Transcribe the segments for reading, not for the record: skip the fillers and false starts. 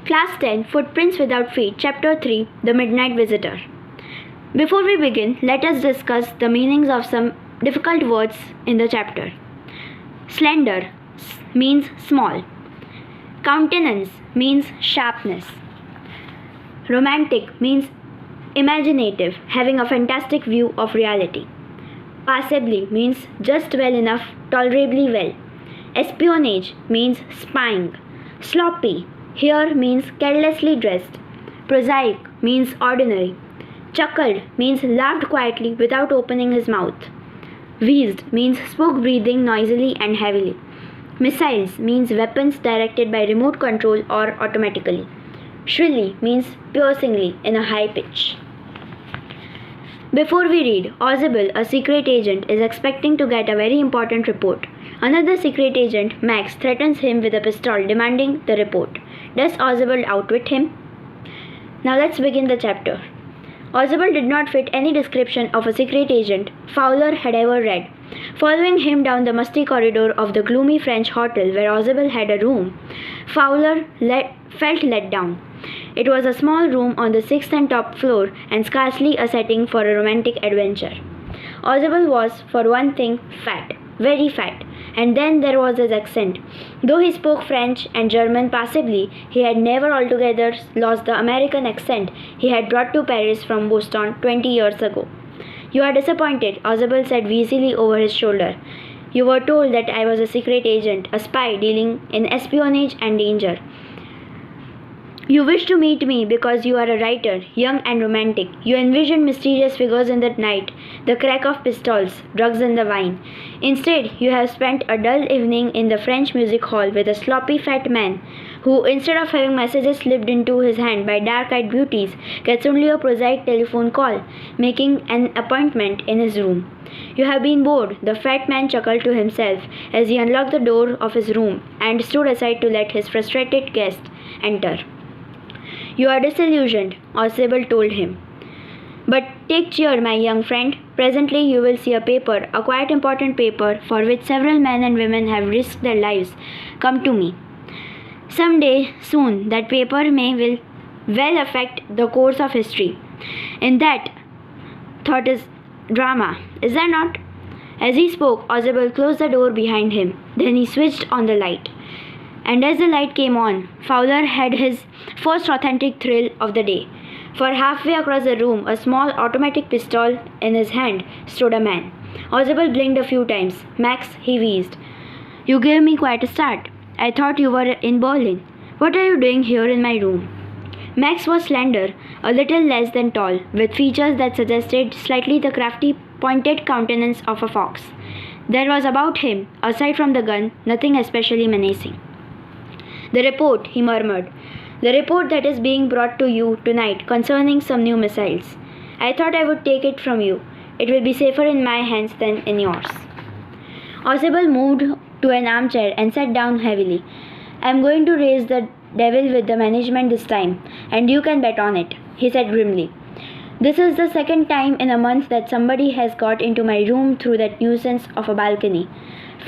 Class 10 Footprints Without Feet, Chapter 3 The Midnight Visitor. Before we begin, let us discuss the meanings of some difficult words in the chapter. Slender means small. Countenance means sharpness. Romantic means imaginative, having a fantastic view of reality. Passably means just well enough, tolerably well. Espionage means spying. Sloppy here means carelessly dressed. Prosaic means ordinary. Chuckled means laughed quietly without opening his mouth. Wheezed means spoke breathing noisily and heavily. Missiles means weapons directed by remote control or automatically. Shrilly means piercingly in a high pitch. Before we read, Audible, a secret agent, is expecting to get a very important report. Another secret agent, Max, threatens him with a pistol, demanding the report. Does Audible outwit him? Now let's begin the chapter. Audible did not fit any description of a secret agent Fowler had ever read. Following him down the musty corridor of the gloomy French hotel where Audible had a room, Fowler felt let down. It was a small room on the 6th and top floor and scarcely a setting for a romantic adventure. Audible was, for one thing, fat, very fat, and then there was his accent. Though he spoke French and German passably, he had never altogether lost the American accent he had brought to Paris from Boston 20 years ago. "You are disappointed," Audible said wheezily over his shoulder. "You were told that I was a secret agent, a spy dealing in espionage and danger. You wish to meet me because you are a writer, young and romantic. You envision mysterious figures in the night, the crack of pistols, drugs and the wine. Instead, you have spent a dull evening in the French music hall with a sloppy fat man who, instead of having messages slipped into his hand by dark-eyed beauties, gets only a prosaic telephone call, making an appointment in his room. You have been bored," the fat man chuckled to himself as he unlocked the door of his room and stood aside to let his frustrated guest enter. "You are disillusioned," Audible told him. "But take cheer, my young friend. Presently you will see a paper, a quite important paper, for which several men and women have risked their lives. Come to me. Some day soon that paper may well affect the course of history. In that thought is drama, is there not?" As he spoke, Audible closed the door behind him. Then he switched on the light. And as the light came on, Fowler had his first authentic thrill of the day. For halfway across the room, a small automatic pistol in his hand, stood a man. Audible blinked a few times. "Max," he wheezed. "You gave me quite a start. I thought you were in Berlin. What are you doing here in my room?" Max was slender, a little less than tall, with features that suggested slightly the crafty, pointed countenance of a fox. There was about him, aside from the gun, nothing especially menacing. "The report," he murmured. "The report that is being brought to you tonight concerning some new missiles. I thought I would take it from you. It will be safer in my hands than in yours." Audible moved to an armchair and sat down heavily. "I am going to raise the devil with the management this time, and you can bet on it," he said grimly. "This is the second time in a month that somebody has got into my room through that nuisance of a balcony."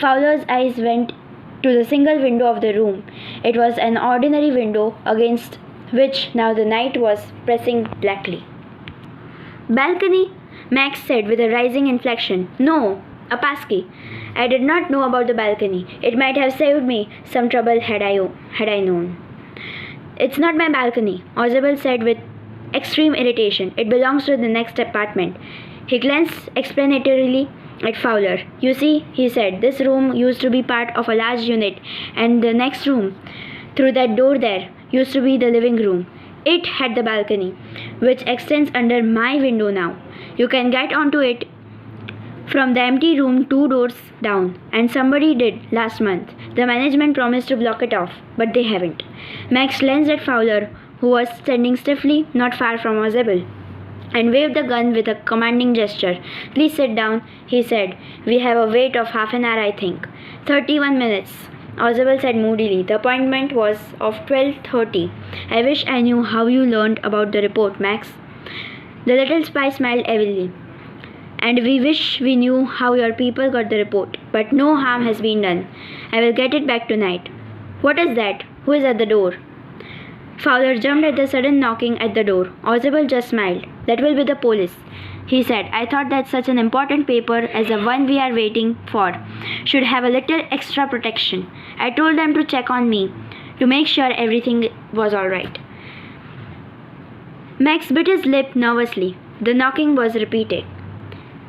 Fowler's eyes went to the single window of the room. It was an ordinary window against which now the night was pressing blackly. "Balcony?" Max said with a rising inflection. "No, a passkey. I did not know about the balcony. It might have saved me some trouble had I known." "It's not my balcony," Audible said with extreme irritation. "It belongs to the next apartment." He glanced explanatorily at Fowler. "You see," he said, "this room used to be part of a large unit, and the next room, through that door there, used to be the living room. It had the balcony, which extends under my window now. You can get onto it from the empty room 2 doors down, and somebody did last month. The management promised to block it off, but they haven't." Max glanced at Fowler, who was standing stiffly not far from Audible, and waved the gun with a commanding gesture. "Please sit down," he said. "We have a wait of half an hour, I think." 31 minutes, Audible said moodily. "The appointment was of 12:30. I wish I knew how you learned about the report, Max." The little spy smiled evilly. "And we wish we knew how your people got the report. But no harm has been done. I will get it back tonight. What is that? Who is at the door?" Fowler jumped at the sudden knocking at the door. Oswald just smiled. "That will be the police," he said. "I thought that such an important paper as the one we are waiting for should have a little extra protection. I told them to check on me to make sure everything was all right." Max bit his lip nervously. The knocking was repeated.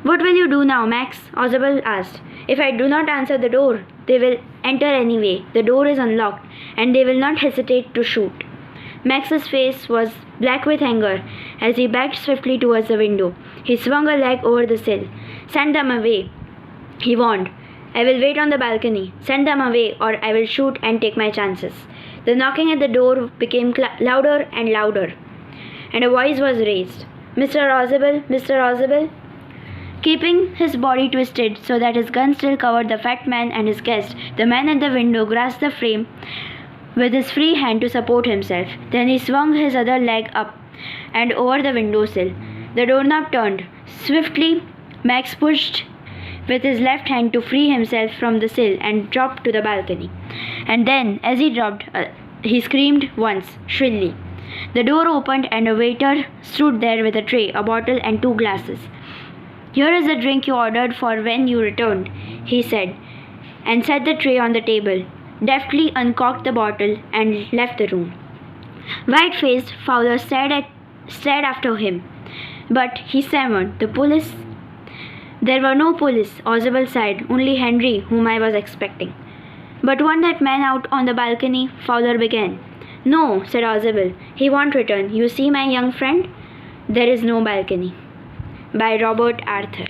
"What will you do now, Max?" Oswald asked. "If I do not answer the door, they will enter anyway. The door is unlocked, and they will not hesitate to shoot." Max's face was black with anger as he backed swiftly towards the window. He swung a leg over the sill. "Send them away," he warned. "I will wait on the balcony. Send them away, or I will shoot and take my chances." The knocking at the door became louder and louder, and a voice was raised. "Mr. Oswald, Mr. Oswald." Keeping his body twisted so that his gun still covered the fat man and his guest, the man at the window grasped the frame with his free hand to support himself. Then he swung his other leg up and over the windowsill. The doorknob turned. Swiftly, Max pushed with his left hand to free himself from the sill and dropped to the balcony. And then, as he dropped, he screamed once, shrilly. The door opened and a waiter stood there with a tray, a bottle and 2 glasses. "Here is the drink you ordered for when you returned," he said, and set the tray on the table, deftly uncorked the bottle, and left the room. White-faced, Fowler stared after him. "But," he stammered, "the police—" "There were no police," Oswald sighed, "only Henry, whom I was expecting." "But won't that man out on the balcony?" Fowler began. "No," said Oswald, "he won't return. You see, my young friend, there is no balcony." By Robert Arthur.